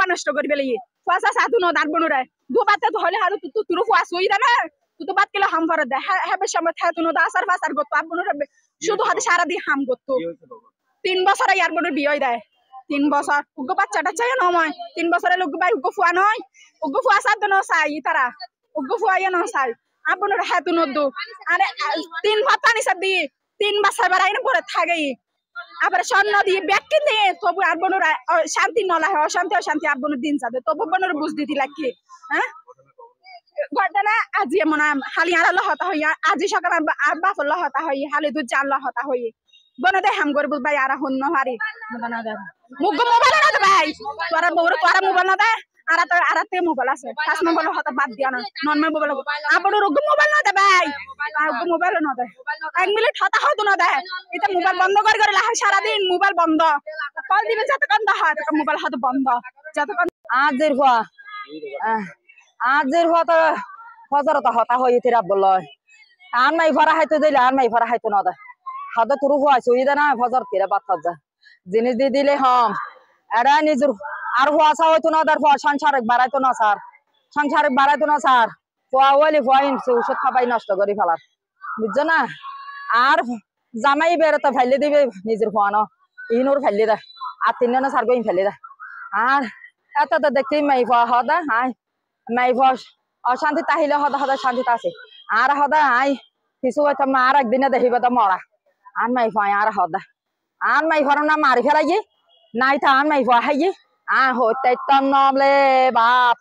नष्ट कर फसा सातु न दार बनु रे दो बात तो हले हारो तू तुरो फस होई दा ना तू तो बात केला हम फरद है बे समय था तू न दा असर फासर गत आप बनु रे শুধু হাতে সারা দি হাম গত 3 বছর ইয়ার বनु বিয়ে দেয় 3 বছর উগো বাচ্চাটা চাই না মই 3 বছরের লোক ভাই উগো ফুয়া নয় উগো ফুয়া সাদ ন চাই তারা উগো ফুয়া ইয়া ন চাই আপন রে হাতু নদু আরে 3 ভাত পানি সাদি 3 বছর বারাই না পরে থাকেই আবার স্বর্ণ দিয়ে ব্যাগ কিনে তবু আর বনুর শান্তি নলা হয় অশান্তি অশান্তি আর বনুর দিন যাবে তবু বনুর বুঝ দিতে লাগি হ্যাঁ ঘটনা আজি মনে হালি আর লহতা হইয়া আজি সকাল আর বাপ লহতা হই হালি দু জান লহতা হই বনে দে হাম করে ভাই আর হন হারি মুগ মোবাইল না দে ভাই তোরা বউর তোরা মোবাইল না দে আর তে মোবাইল আছে পাঁচ মোবাইল হতা বাদ দিয়া না নন মোবাইল আপন রোগ মোবাইল না দে ভাই আর মোবাইল না দে 1 মিনিট হতা হতো না দে এটা মোবাইল বন্ধ করে লাহ সারা দিন মোবাইল বন্ধ কল দিবে যতক্ষণ দা হয় তখন মোবাইল হতো বন্ধ যতক্ষণ আজের তো ফজর তো হতা হই তেরা বলয় আর নাই ভরা হাইতো দিলে আর নাই ভরা হাইতো না দে হাতে তুরু হওয়া সুবিধা না ফজর তেরা বাত যা জিনিস দিয়ে দিলে হম এরা নিজের আর হওয়া সা হইতো না তার সংসারিক বাড়াইতো না স্যার সংসারিক বাড়াইতো না স্যার হওয়া হইলে হওয়াই ওষুধ খাবাই নষ্ট করে ফেলার বুঝছো না আর জামাই বেরোতে ফেলে দিবে নিজের হওয়ানো ইনোর ফেলে দেয় আর 3 জন সার গই ফেলে দেয় আর এত তো দেখতেই মাই হদা আই মাই অশান্তি তাহিলে হদা হদা শান্তিতে আছে আর হদা আই কিছু হয়তো আর একদিনে দেখিবে তো মরা আর মাই আর হদা আর মাই না মারি ফেলাই নাই থা আর মাই হাই হইতে নবলে বাপ